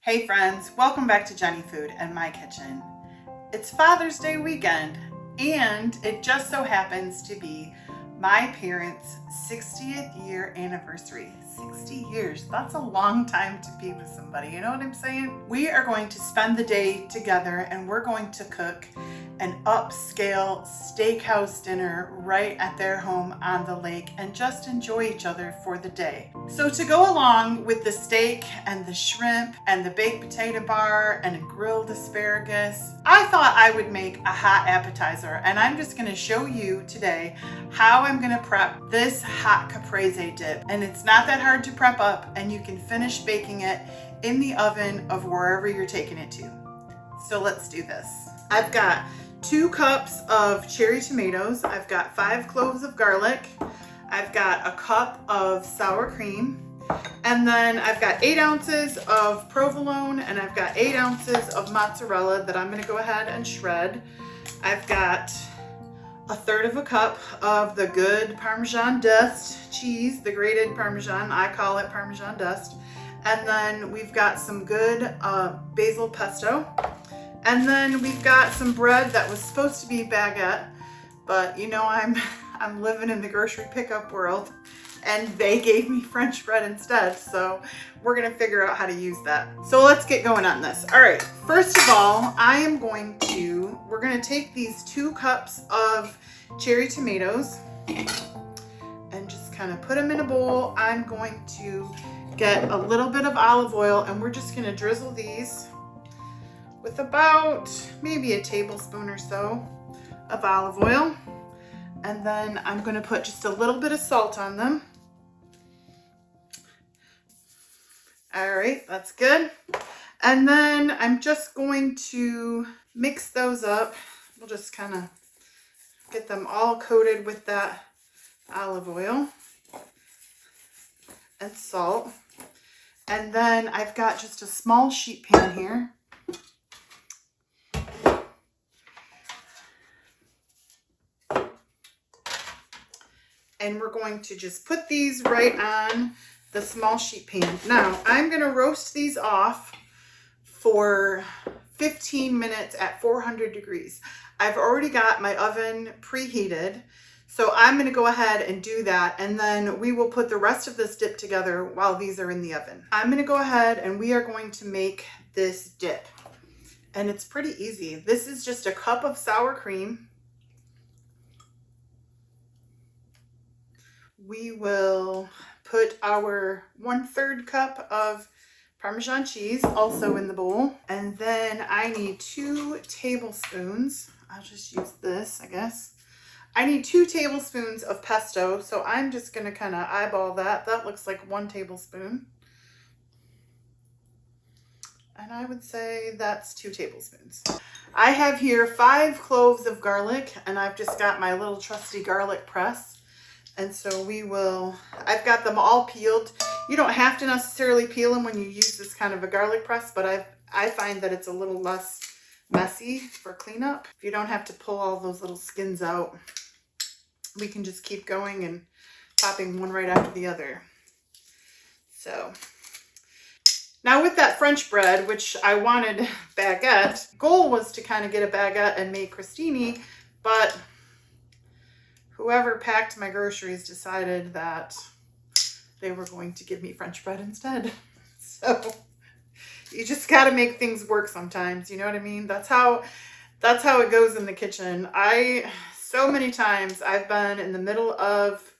Hey friends, welcome back to Jenny Food and My Kitchen. It's Father's Day weekend and it just so happens to be my parents' 60th year anniversary. 60 years, that's a long time to be with somebody, you know what I'm saying? We are going to spend the day together and we're going to cook an upscale steakhouse dinner right at their home on the lake and just enjoy each other for the day. So to go along with the steak and the shrimp and the baked potato bar and a grilled asparagus, I thought I would make a hot appetizer, and I'm just going to show you today how I'm going to prep this hot caprese dip. And it's not that hard to prep up, and you can finish baking it in the oven of wherever you're taking it to. So let's do this. I've got 2 cups of cherry tomatoes. I've got 5 cloves of garlic. I've got a cup of sour cream. And then I've got 8 ounces of provolone and I've got 8 ounces of mozzarella that I'm going to go ahead and shred. I've got 1/3 cup of the good Parmesan dust cheese, the grated Parmesan. I call it Parmesan dust. And then we've got some good Basil Pesto. And then we've got some bread that was supposed to be baguette, but you know I'm living in the grocery pickup world and they gave me French bread instead, so we're gonna figure out how to use that. So let's get going on this. All right, first of all, we're gonna take these 2 cups of cherry tomatoes and just kind of put them in a bowl. I'm going to get a little bit of olive oil and we're just gonna drizzle these with about maybe a tablespoon or so of olive oil. And then I'm going to put just a little bit of salt on them. All right, that's good. And then I'm just going to mix those up. We'll just kind of get them all coated with that olive oil and salt. And then I've got just a small sheet pan here. And we're going to just put these right on the small sheet pan. Now, I'm going to roast these off for 15 minutes at 400 degrees. I've already got my oven preheated, so I'm going to go ahead and do that, and then we will put the rest of this dip together while these are in the oven. I'm going to go ahead and we are going to make this dip, and it's pretty easy. This is just a cup of sour cream. We will put our 1/3 cup of Parmesan cheese also in the bowl. And then I need 2 tablespoons. I'll just use this, I guess. I need 2 tablespoons of pesto. So I'm just going to kind of eyeball that. That looks like 1 tablespoon. And I would say that's 2 tablespoons. I have here 5 cloves of garlic, and I've just got my little trusty garlic press. And so I've got them all peeled. You don't have to necessarily peel them when you use this kind of a garlic press, but I find that it's a little less messy for cleanup. If you don't have to pull all those little skins out, we can just keep going and popping one right after the other. So now with that French bread, which I wanted baguette, goal was to kind of get a baguette and make crostini, but whoever packed my groceries decided that they were going to give me French bread instead. So you just got to make things work sometimes. You know what I mean? That's how it goes in the kitchen. So many times I've been in the middle of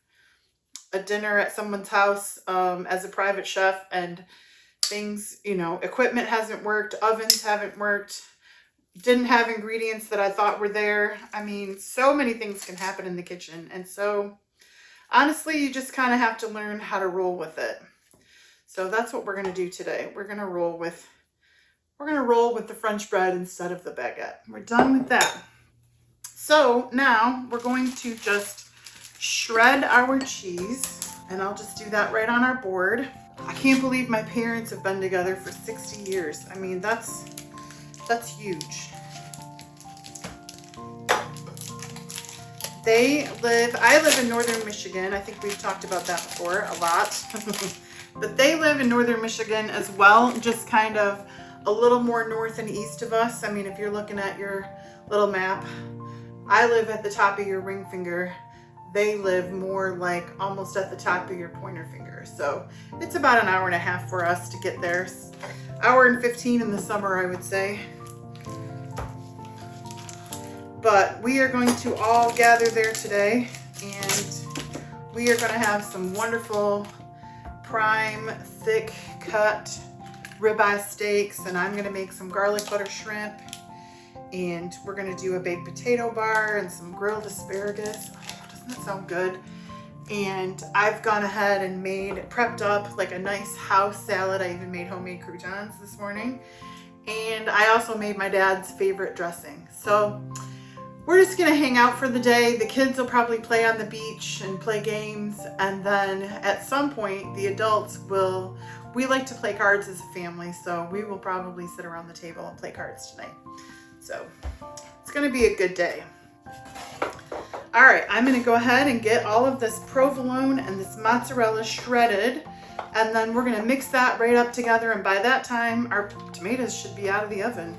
a dinner at someone's house as a private chef, and things, equipment hasn't worked, ovens haven't worked, didn't have ingredients that I thought were there. I mean, so many things can happen in the kitchen. And so honestly, you just kind of have to learn how to roll with it. So that's what we're going to do today. We're going to roll with the French bread instead of the baguette. We're done with that. So now we're going to just shred our cheese, and I'll just do that right on our board. I can't believe my parents have been together for 60 years. I mean, that's huge. I live in northern Michigan. I think we've talked about that before a lot. but they live in northern Michigan as well, just kind of a little more north and east of us. I mean, if you're looking at your little map, I live at the top of your ring finger. They live more like almost at the top of your pointer finger. So it's about an hour and a half for us to get there. Hour and 15 in the summer, I would say. But we are going to all gather there today, and we are going to have some wonderful prime, thick cut ribeye steaks, and I'm going to make some garlic butter shrimp, and we're going to do a baked potato bar and some grilled asparagus. Oh, doesn't that sound good? And I've gone ahead and prepped up like a nice house salad. I even made homemade croutons this morning, and I also made my dad's favorite dressing. So we're just gonna hang out for the day. The kids will probably play on the beach and play games, and then at some point the adults will, we like to play cards as a family, so we will probably sit around the table and play cards tonight. So it's gonna be a good day. All right, I'm gonna go ahead and get all of this provolone and this mozzarella shredded, and then we're gonna mix that right up together, and by that time our tomatoes should be out of the oven.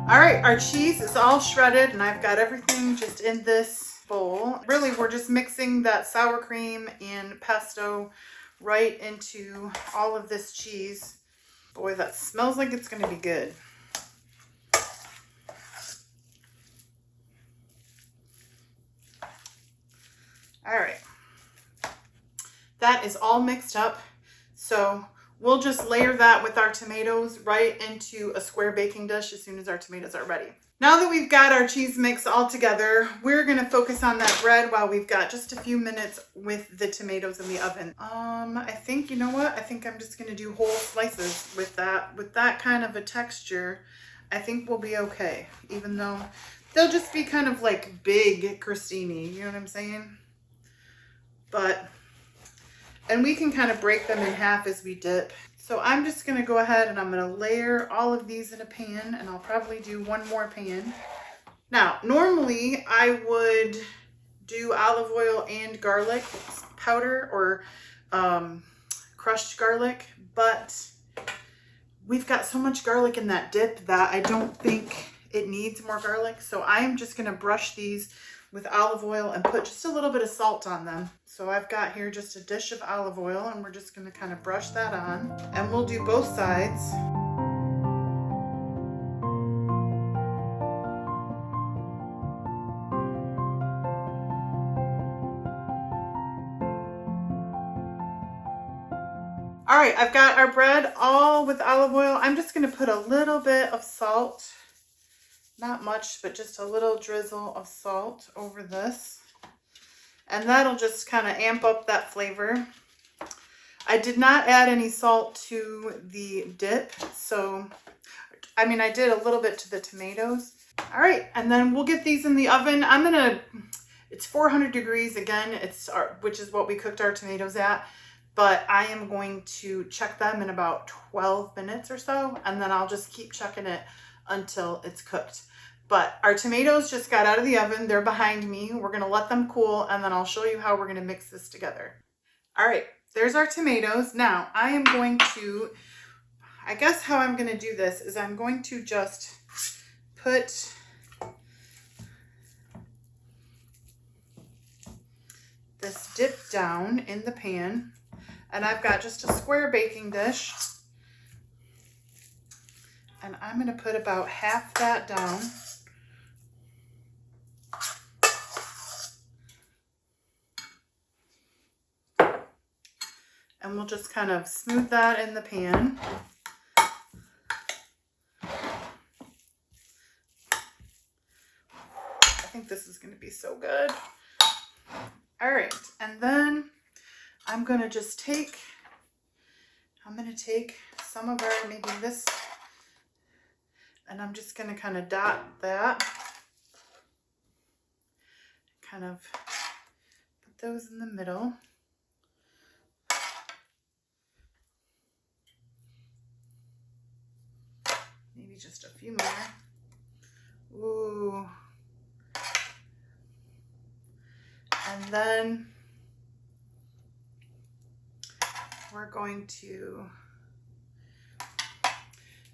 All right, our cheese is all shredded, and I've got everything just in this bowl. Really, we're just mixing that sour cream and pesto right into all of this cheese. Boy, that smells like it's gonna be good. All right, that is all mixed up. So we'll just layer that with our tomatoes right into a square baking dish as soon as our tomatoes are ready. Now that we've got our cheese mix all together, we're gonna focus on that bread while we've got just a few minutes with the tomatoes in the oven. I think, you know what? I think I'm just gonna do whole slices with that. With that kind of a texture, I think we'll be okay, even though they'll just be kind of like big crostini, you know what I'm saying? And we can kind of break them in half as we dip. So I'm just gonna go ahead and I'm gonna layer all of these in a pan, and I'll probably do one more pan. Now, normally I would do olive oil and garlic powder or crushed garlic, but we've got so much garlic in that dip that I don't think it needs more garlic. So I'm just gonna brush these with olive oil and put just a little bit of salt on them. So I've got here just a dish of olive oil, and we're just gonna kind of brush that on, and we'll do both sides. All right, I've got our bread all with olive oil. I'm just gonna put a little bit of salt, not much, but just a little drizzle of salt over this. And that'll just kind of amp up that flavor. I did not add any salt to the dip, so, I mean, I did a little bit to the tomatoes. All right, and then we'll get these in the oven. It's 400 degrees again, which is what we cooked our tomatoes at, but I am going to check them in about 12 minutes or so, and then I'll just keep checking it until it's cooked. But our tomatoes just got out of the oven. They're behind me. We're gonna let them cool, and then I'll show you how we're gonna mix this together. All right, there's our tomatoes. Now I am going to, I guess how I'm gonna do this is I'm going to just put this dip down in the pan, and I've got just a square baking dish, and I'm gonna put about half that down. And we'll just kind of smooth that in the pan. I think this is going to be so good. All right, and then I'm going to just take some of our, maybe this, And I'm just gonna kind of dot that. Kind of put those in the middle. Maybe just a few more. Ooh. And then we're going to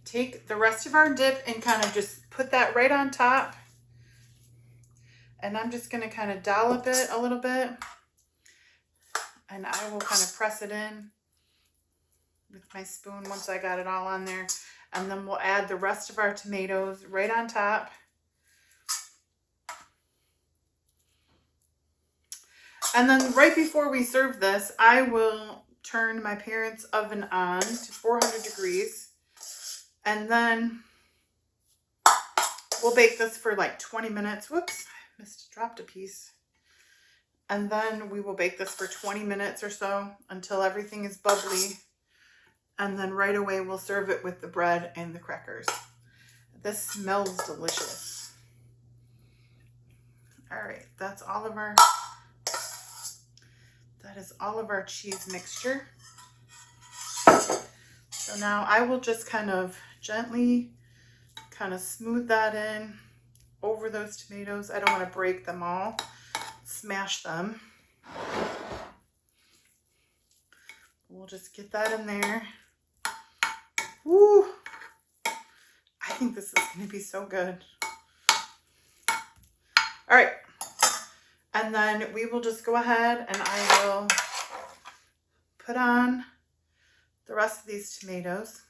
take the rest of our dip and kind of just put that right on top. And I'm just going to kind of dollop it a little bit. And I will kind of press it in with my spoon once I got it all on there. And then we'll add the rest of our tomatoes right on top. And then right before we serve this, I will turn my parents' oven on to 400 degrees. And then we'll bake this for like 20 minutes. Whoops, I dropped a piece. And then we will bake this for 20 minutes or so until everything is bubbly. And then right away we'll serve it with the bread and the crackers. This smells delicious. All right, that is all of our cheese mixture. So now I will just kind of gently kind of smooth that in over those tomatoes. I don't want to break them all, smash them. We'll just get that in there. Woo! I think this is going to be so good. All right. And then we will just go ahead and I will put on the rest of these tomatoes.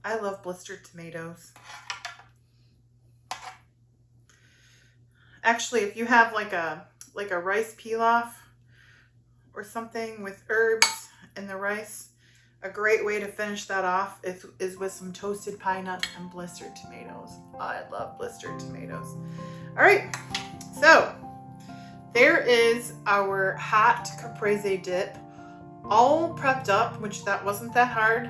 I love blistered tomatoes. Actually, if you have like a rice pilaf or something with herbs and the rice, a great way to finish that off is with some toasted pine nuts and blistered tomatoes. Oh, I love blistered tomatoes. All right, so there is our hot caprese dip, all prepped up, which that wasn't that hard.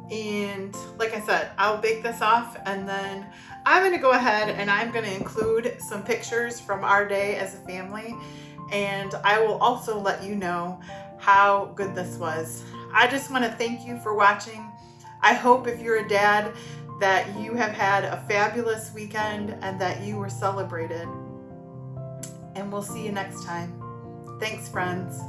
And like I said, I'll bake this off and then I'm going to go ahead and I'm going to include some pictures from our day as a family. And I will also let you know how good this was. I just want to thank you for watching. I hope if you're a dad that you have had a fabulous weekend and that you were celebrated. And we'll see you next time. Thanks, friends.